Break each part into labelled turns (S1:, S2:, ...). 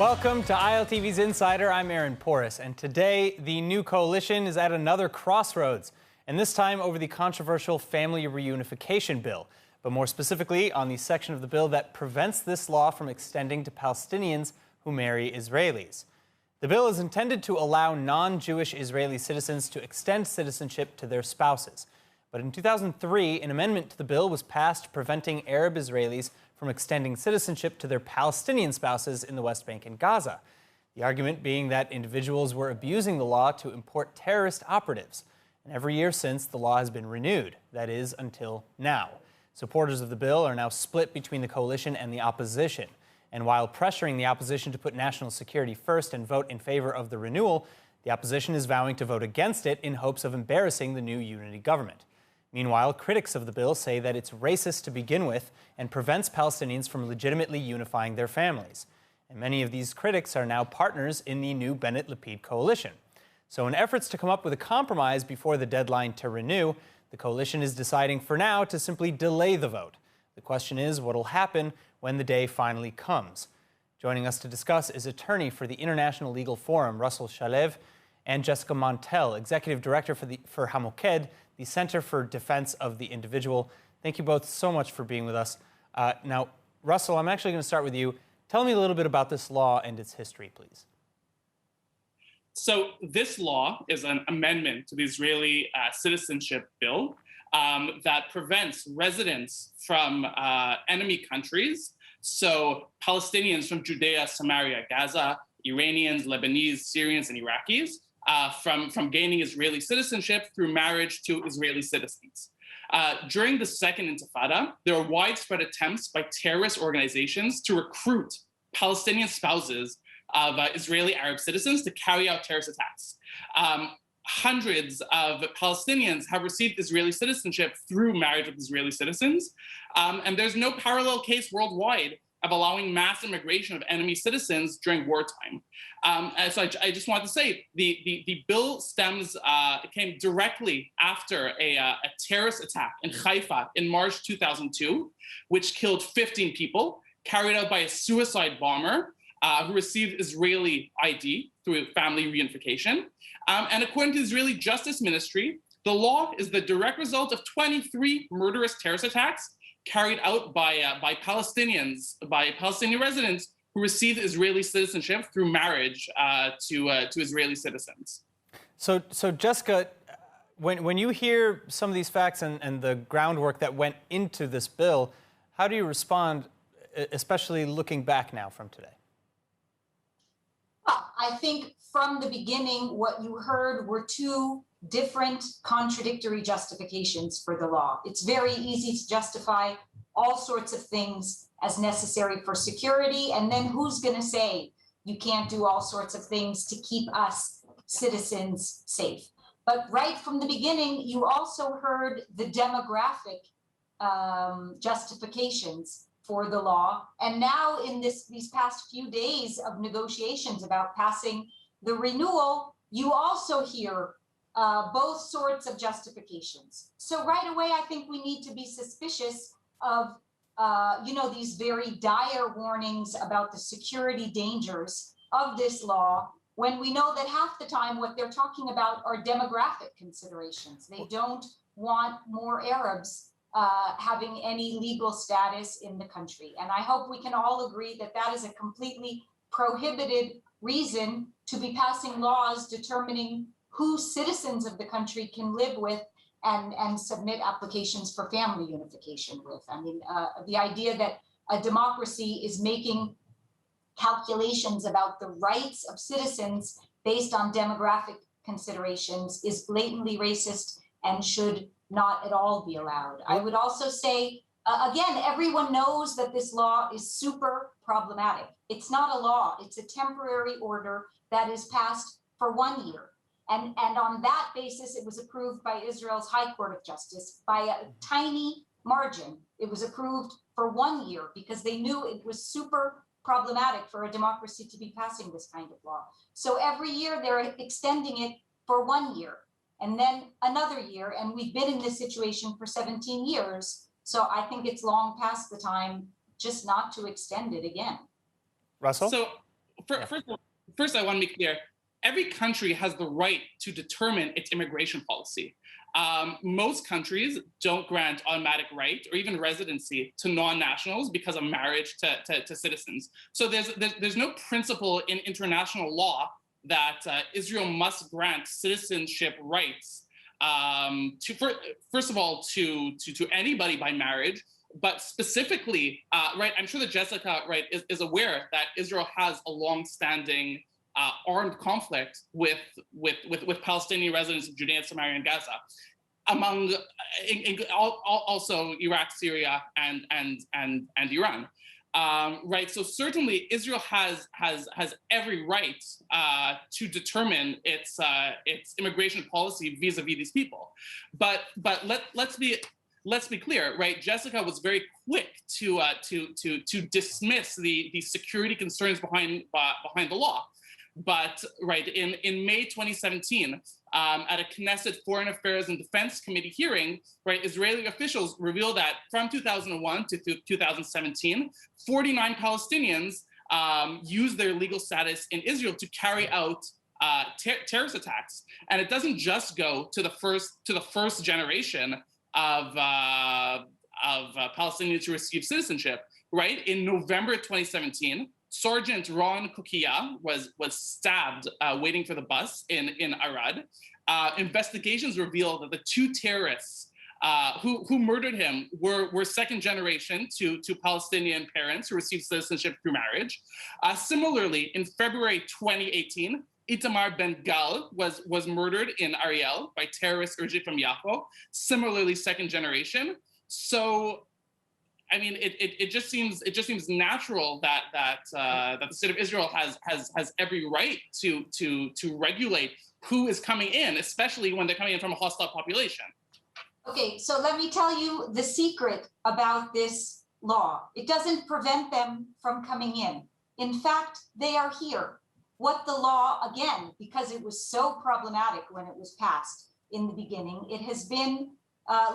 S1: Welcome to ILTV's Insider. I'm Aaron Porras, and today the new coalition is at another crossroads, and this time over the controversial family reunification bill, but more specifically on the section of the bill that prevents this law from extending to Palestinians who marry Israelis. The bill is intended to allow non-Jewish Israeli citizens to extend citizenship to their spouses. But in 2003, an amendment to the bill was passed preventing Arab Israelis from extending citizenship to their Palestinian spouses in the West Bank and Gaza. The argument being that individuals were abusing the law to import terrorist operatives. And every year since, the law has been renewed. That is, until now. Supporters of the bill are now split between the coalition and the opposition. And while pressuring the opposition to put national security first and vote in favor of the renewal, the opposition is vowing to vote against it in hopes of embarrassing the new unity government. Meanwhile, critics of the bill say that it's racist to begin with and prevents Palestinians from legitimately unifying their families. And many of these critics are now partners in the new Bennett-Lapid coalition. So in efforts to come up with a compromise before the deadline to renew, the coalition is deciding for now to simply delay the vote. The question is what will happen when the day finally comes. Joining us to discuss is attorney for the International Legal Forum, Russell Shalev, and Jessica Montel, Executive Director for Hamoked, the Center for Defense of the Individual. Thank you both so much for being with us. Now, Russell, I'm actually going to start with you. Tell me a little bit about this law and its history, please.
S2: So this law is an amendment to the Israeli citizenship bill that prevents residents from enemy countries, so Palestinians from Judea, Samaria, Gaza, Iranians, Lebanese, Syrians, and Iraqis, from gaining Israeli citizenship through marriage to Israeli citizens. During the Second Intifada, there were widespread attempts by terrorist organizations to recruit Palestinian spouses of Israeli Arab citizens to carry out terrorist attacks. Hundreds of Palestinians have received Israeli citizenship through marriage with Israeli citizens, and there's no parallel case worldwide of allowing mass immigration of enemy citizens during wartime. So I just wanted to say the bill came directly after a terrorist attack in Haifa in March 2002, which killed 15 people, carried out by a suicide bomber who received Israeli ID through family reunification. And according to the Israeli Justice Ministry, the law is the direct result of 23 murderous terrorist attacks carried out by Palestinians, by Palestinian residents who received Israeli citizenship through marriage to Israeli citizens. So
S1: Jessica, when you hear some of these facts and the groundwork that went into this bill, how do you respond, especially looking back now from today?
S3: I think from the beginning, what you heard were two different contradictory justifications for the law. It's very easy to justify all sorts of things as necessary for security, and then who's going to say you can't do all sorts of things to keep us citizens safe? But right from the beginning, you also heard the demographic justifications for the law. And now in these past few days of negotiations about passing the renewal, you also hear both sorts of justifications. So right away, I think we need to be suspicious of these very dire warnings about the security dangers of this law, when we know that half the time what they're talking about are demographic considerations. They don't want more Arabs having any legal status in the country. And I hope we can all agree that that is a completely prohibited reason to be passing laws determining who citizens of the country can live with and submit applications for family unification with. I mean, the idea that a democracy is making calculations about the rights of citizens based on demographic considerations is blatantly racist and should not at all be allowed. I would also say, again, everyone knows that this law is super problematic. It's not a law, it's a temporary order that is passed for 1 year. And on that basis, it was approved by Israel's High Court of Justice by a tiny margin. It was approved for 1 year because they knew it was super problematic for a democracy to be passing this kind of law. So every year they're extending it for 1 year. And then another year, and we've been in this situation for 17 years. So I think it's long past the time just not to extend it again.
S1: Russell?
S2: So First, I want to be clear. Every country has the right to determine its immigration policy. Most countries don't grant automatic right or even residency to non-nationals because of marriage to citizens. So there's no principle in international law that Israel must grant citizenship rights first of all to anybody by marriage, but specifically, right? I'm sure that Jessica, right, is aware that Israel has a long-standing armed conflict with Palestinian residents of Judea, Samaria, and Gaza, among also Iraq, Syria, and Iran. Right. So certainly Israel has every right to determine its immigration policy vis-a-vis these people. But let's be clear, right? Jessica was very quick to dismiss the security concerns behind the law. But right, in May 2017, at a Knesset Foreign Affairs and Defense Committee hearing, right, Israeli officials revealed that from 2001 to 2017, 49 Palestinians used their legal status in Israel to carry out terrorist attacks. And it doesn't just go to the first generation of Palestinians who received citizenship. Right, in November 2017. Sergeant Ron Kukia was stabbed waiting for the bus in Arad. Investigations revealed that the two terrorists who murdered him were second generation to Palestinian parents who received citizenship through marriage. Similarly, in February 2018, Itamar Ben Gal was murdered in Ariel by terrorist Urjit from Yafo, similarly second generation. So, I mean, it just seems natural that the state of Israel has every right to regulate who is coming in, especially when they're coming in from a hostile population.
S3: Okay, so let me tell you the secret about this law. It doesn't prevent them from coming in. In fact, they are here. What the law, again, because it was so problematic when it was passed in the beginning, it has been,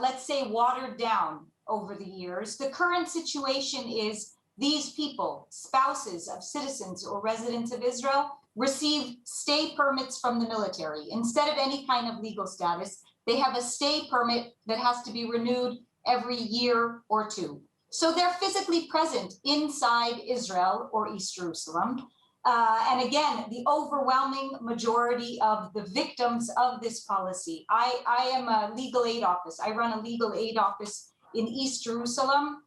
S3: let's say, watered down over the years. The current situation is these people, spouses of citizens or residents of Israel, receive stay permits from the military. Instead of any kind of legal status, they have a stay permit that has to be renewed every year or two. So they're physically present inside Israel or East Jerusalem. And again, the overwhelming majority of the victims of this policy. I am a legal aid office. I run a legal aid office in East Jerusalem.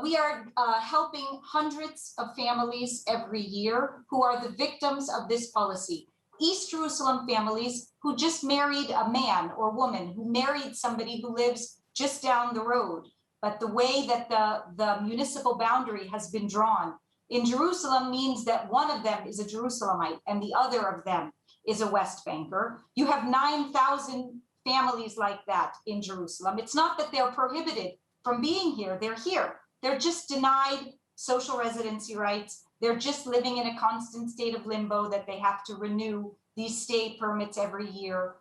S3: We are helping hundreds of families every year who are the victims of this policy. East Jerusalem families who just married a man or woman, who married somebody who lives just down the road. But the way that the municipal boundary has been drawn in Jerusalem means that one of them is a Jerusalemite and the other of them is a West Banker. You have 9,000 families like that in Jerusalem. It's not that they're prohibited from being here. They're here. They're just denied social residency rights. They're just living in a constant state of limbo that they have to renew these stay permits every year.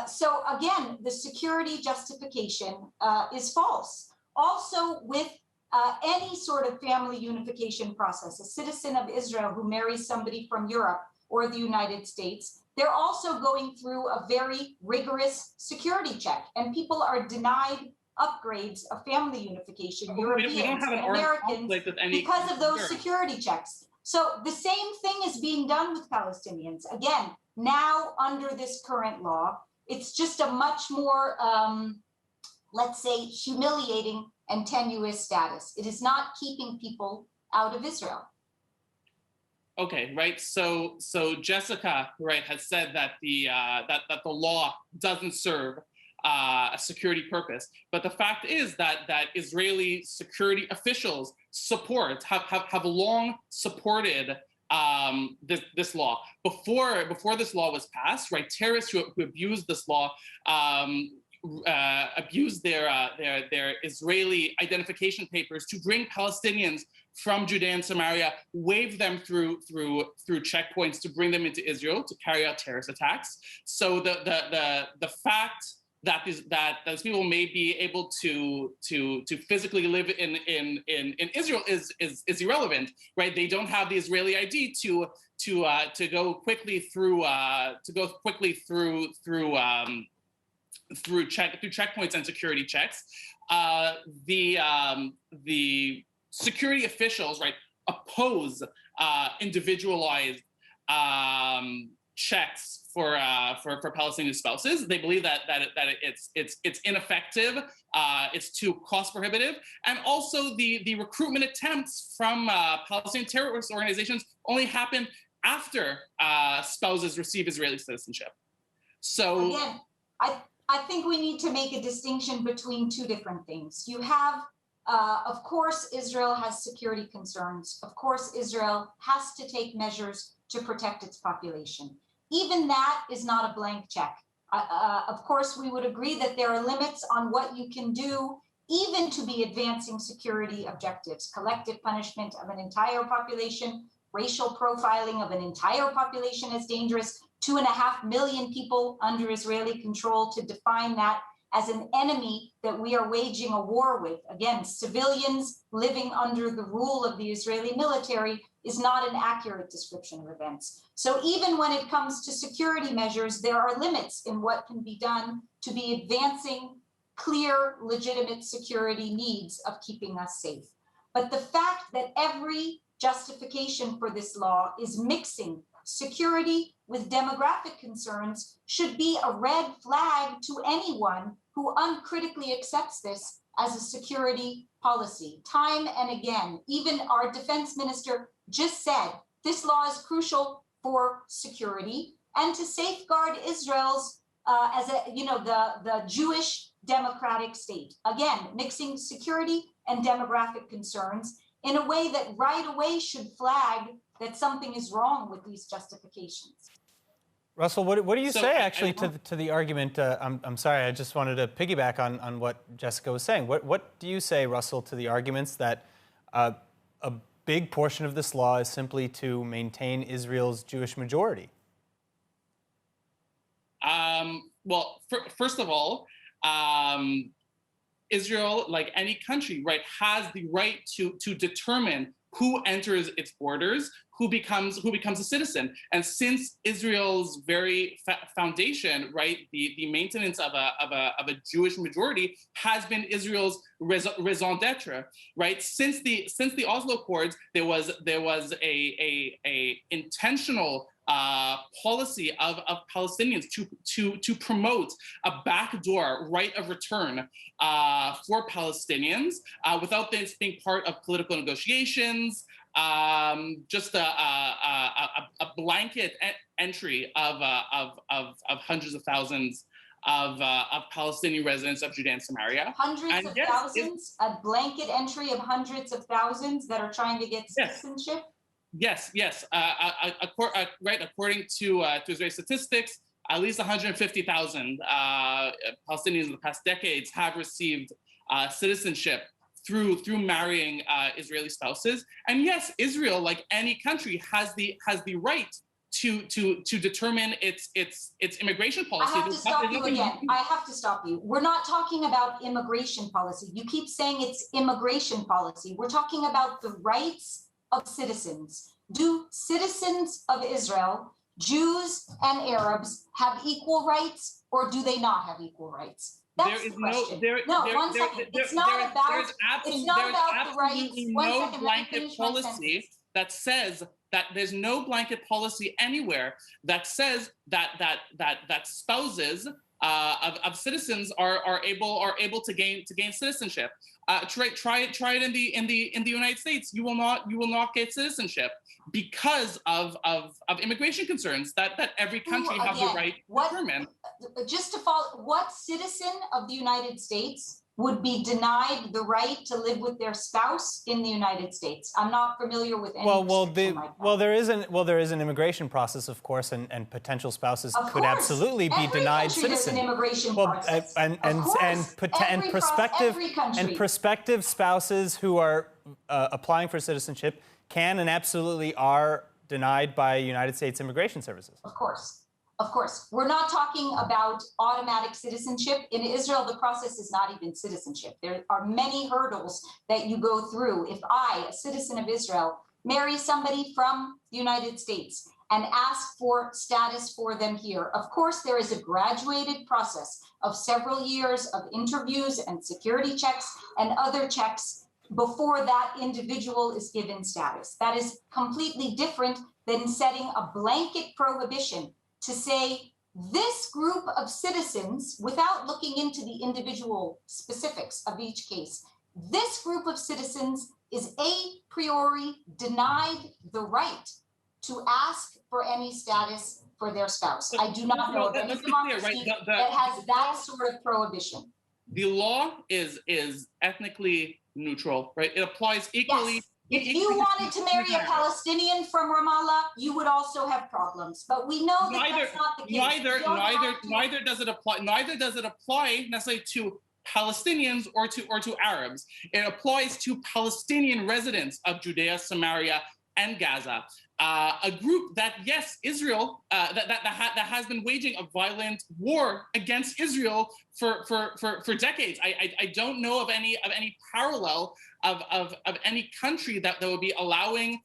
S3: So again, the security justification is false. Also, with any sort of family unification process, a citizen of Israel who marries somebody from Europe or the United States, they're also going through a very rigorous security check, and people are denied upgrades of family unification, Europeans and Americans, because of those security checks. So the same thing is being done with Palestinians. Again, now under this current law, it's just a much more, let's say, humiliating and tenuous status. It is not keeping people out of Israel.
S2: Okay, right. So Jessica, right, has said that the law doesn't serve a security purpose, but the fact is that Israeli security officials have long supported this law. Before this law was passed, right, terrorists who abused this law abused their Israeli identification papers to bring Palestinians from Judea and Samaria, wave them through checkpoints to bring them into Israel to carry out terrorist attacks. So the fact that those people may be able to physically live in Israel is irrelevant, right? They don't have the Israeli ID to go quickly through checkpoints and security checks. The security officials, right, oppose individualized checks for Palestinian spouses. They believe that it's ineffective, it's too cost prohibitive, and also the recruitment attempts from Palestinian terrorist organizations only happen after spouses receive Israeli citizenship. So
S3: again, I think we need to make a distinction between two different things. You have, of course, Israel has security concerns. Of course, Israel has to take measures to protect its population. Even that is not a blank check. Of course, we would agree that there are limits on what you can do, even to be advancing security objectives, collective punishment of an entire population, racial profiling of an entire population is dangerous, 2.5 million people under Israeli control, to define that as an enemy that we are waging a war with. Again, civilians living under the rule of the Israeli military is not an accurate description of events. So even when it comes to security measures, there are limits in what can be done to be advancing clear, legitimate security needs of keeping us safe. But the fact that every justification for this law is mixing security with demographic concerns should be a red flag to anyone who uncritically accepts this as a security policy. Time and again, even our defense minister just said this law is crucial for security and to safeguard Israel's as a, the Jewish democratic state. Again, mixing security and demographic concerns in a way that right away should flag that something is wrong with these justifications.
S1: Russell, what do you say actually to the argument? I'm sorry, I just wanted to piggyback on what Jessica was saying. What do you say, Russell, to the arguments that a big portion of this law is simply to maintain Israel's Jewish majority?
S2: Well, first of all, Israel, like any country, right, has the right to determine who enters its borders, who becomes a citizen. And since Israel's very foundation, right, the maintenance of a Jewish majority has been Israel's raison d'etre, right? Since the Oslo Accords, there was a intentional policy of Palestinians to promote a backdoor right of return for Palestinians without this being part of political negotiations, just a blanket entry of hundreds of thousands of Palestinian residents of Judea and Samaria.
S3: Hundreds of thousands, a blanket entry of hundreds of thousands that are trying to get citizenship?
S2: Yes. Right. According to Israeli statistics, at least 150,000 Palestinians in the past decades have received citizenship through marrying Israeli spouses. And yes, Israel, like any country, has the right to determine its immigration policy.
S3: I have to stop you again. I have to stop you. We're not talking about immigration policy. You keep saying it's immigration policy. We're talking about the rights of citizens. Do citizens of Israel, Jews and Arabs, have equal rights, or do they not have equal rights? That's the question. One second. It's not about the rights.
S2: No blanket policy that says that there's no blanket policy anywhere that says that spouses of citizens are able to gain citizenship. Try it in the United States. You will not get citizenship because of immigration concerns that every country has the right to determine.
S3: Just to follow, what citizen of the United States would be denied the right to live with their spouse in the United States? I'm not familiar with any restriction like that.
S1: There is an immigration process, of course, and potential spouses could absolutely be denied citizenship. And prospective spouses who are applying for citizenship can and absolutely are denied by United States immigration services.
S3: Of course. Of course, we're not talking about automatic citizenship. In Israel, the process is not even citizenship. There are many hurdles that you go through. If I, a citizen of Israel, marry somebody from the United States and ask for status for them here, of course, there is a graduated process of several years of interviews and security checks and other checks before that individual is given status. That is completely different than setting a blanket prohibition to say this group of citizens, without looking into the individual specifics of each case, this group of citizens is a priori denied the right to ask for any status for their spouse. I do not know of any democracy that has that sort of prohibition.
S2: The law is ethnically neutral, right? It applies equally.
S3: Yes. If you wanted to marry a Palestinian from Ramallah, you would also have problems. But we know that that's not the case.
S2: Neither does it apply. Neither does it apply necessarily to Palestinians or to Arabs. It applies to Palestinian residents of Judea, Samaria, and Gaza. A group that, yes, Israel, that has been waging a violent war against Israel for decades. I don't know of any parallel of any country that would be allowing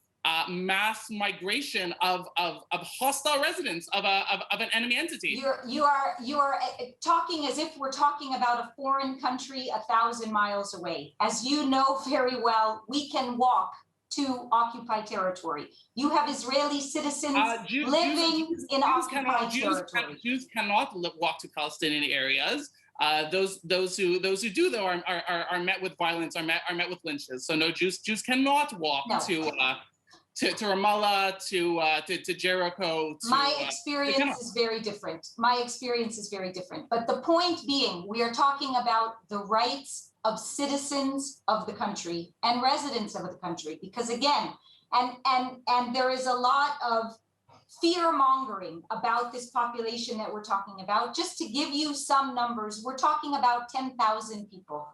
S2: mass migration of hostile residents of an enemy entity.
S3: You are talking as if we're talking about a foreign country 1,000 miles away. As you know very well, we can walk to occupied territory. You have Israeli citizens living in occupied territory.
S2: Jews cannot walk to Palestinian areas. Those who do though are met with violence, are met with lynches. So no, Jews cannot walk to Ramallah, to Jericho.
S3: My experience is very different. My experience is very different. But the point being, we are talking about the rights of citizens of the country and residents of the country, because again, and there is a lot of fear mongering about this population that we're talking about. Just to give you some numbers, we're talking about 10,000 people.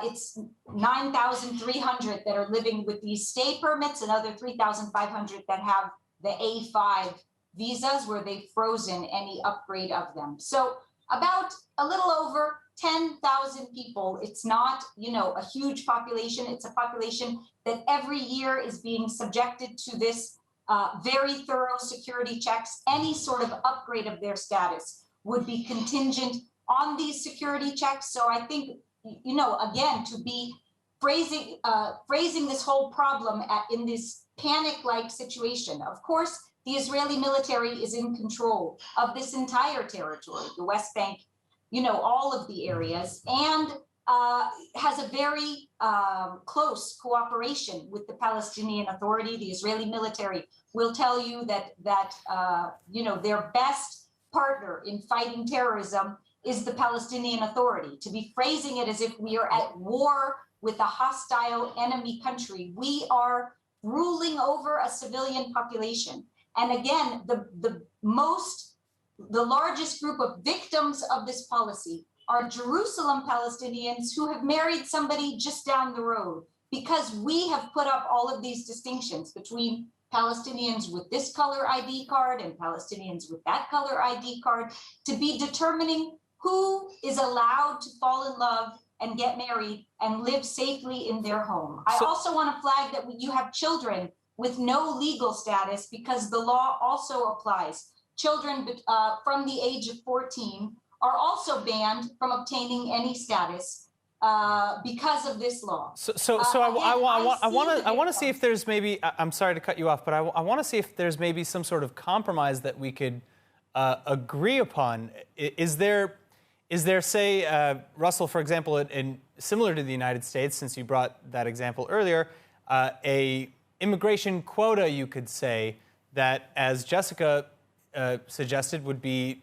S3: It's 9,300 that are living with these stay permits, another 3,500 that have the A5 visas where they've frozen any upgrade of them. So about a little over 10,000 people. It's not, a huge population. It's a population that every year is being subjected to this very thorough security checks. Any sort of upgrade of their status would be contingent on these security checks. So I think, again, to be phrasing this whole problem in this panic-like situation. Of course, the Israeli military is in control of this entire territory, the West Bank, all of the areas, and has a very close cooperation with the Palestinian Authority. The Israeli military will tell you that their best partner in fighting terrorism is the Palestinian Authority. To be phrasing it as if we are at war with a hostile enemy country, we are ruling over a civilian population. And again, the largest group of victims of this policy are Jerusalem Palestinians who have married somebody just down the road, because we have put up all of these distinctions between Palestinians with this color ID card and Palestinians with that color ID card to be determining who is allowed to fall in love and get married and live safely in their home. I also want to flag that you have children with no legal status, because the law also applies. Children from the age of 14 are also banned from obtaining any status because of this law.
S1: I want to see if there's maybe, I'm sorry to cut you off, but I want to see if there's maybe some sort of compromise that we could agree upon. Is there, say, Russell, for example, in similar to the United States, since you brought that example earlier, a immigration quota, you could say, that, as Jessica suggested, would be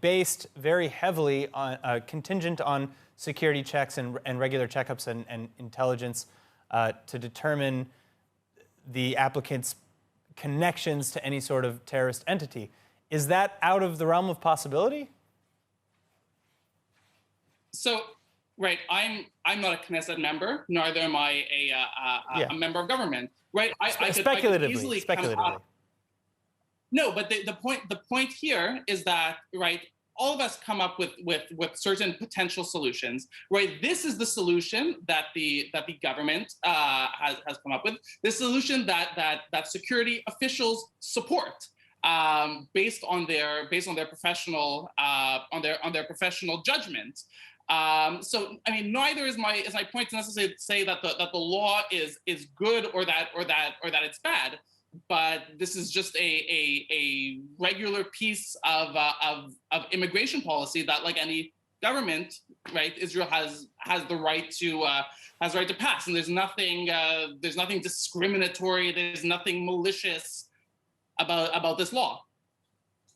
S1: based very heavily on contingent on security checks and regular checkups and intelligence to determine the applicant's connections to any sort of terrorist entity. Is that out of the realm of possibility?
S2: So, right, I'm not a Knesset member, neither am I a member of government, right?
S1: Speculatively.
S2: No, but the point here is that, right, all of us come up with certain potential solutions, right? This is the solution that the government has come up with. The solution that security officials support, based on their professional judgment. So I mean, neither is my point to necessarily say that the law is good or that it's bad. But this is just a regular piece of immigration policy that, like any government, right, Israel has the right to pass, and there's nothing discriminatory, there's nothing malicious about this law.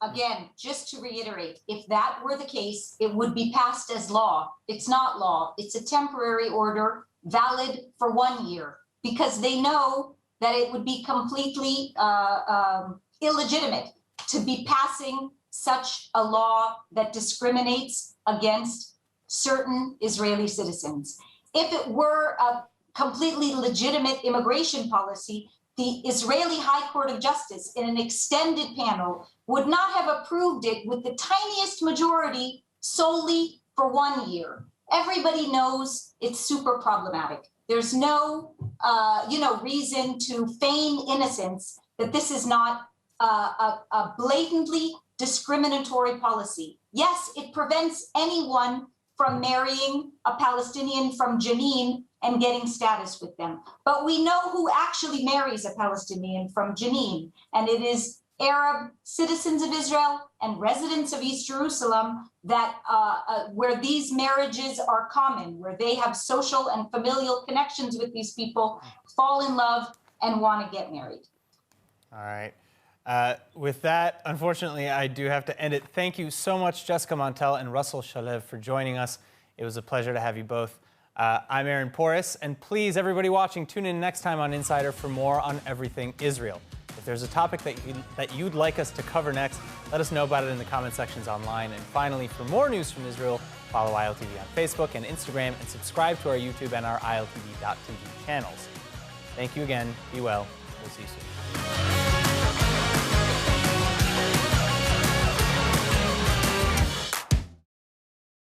S3: Again, just to reiterate, if that were the case, it would be passed as law. It's not law. It's a temporary order valid for 1 year, because they know that it would be completely illegitimate to be passing such a law that discriminates against certain Israeli citizens. If it were a completely legitimate immigration policy, the Israeli High Court of Justice, in an extended panel, would not have approved it with the tiniest majority solely for 1 year. Everybody knows it's super problematic. There's no reason to feign innocence that this is not a blatantly discriminatory policy. Yes, it prevents anyone from marrying a Palestinian from Jenin and getting status with them. But we know who actually marries a Palestinian from Jenin, and it is Arab citizens of Israel and residents of East Jerusalem that where these marriages are common, where they have social and familial connections with these people, fall in love and want to get married.
S1: All right. With that, unfortunately, I do have to end it. Thank you so much, Jessica Montel and Russell Shalev, for joining us. It was a pleasure to have you both. I'm Aaron Porras, and please, everybody watching, tune in next time on Insider for more on everything Israel. If there's a topic that you'd like us to cover next, let us know about it in the comment sections online. And finally, for more news from Israel, follow ILTV on Facebook and Instagram, and subscribe to our YouTube and our ILTV.TV channels. Thank you again. Be well. We'll see you soon.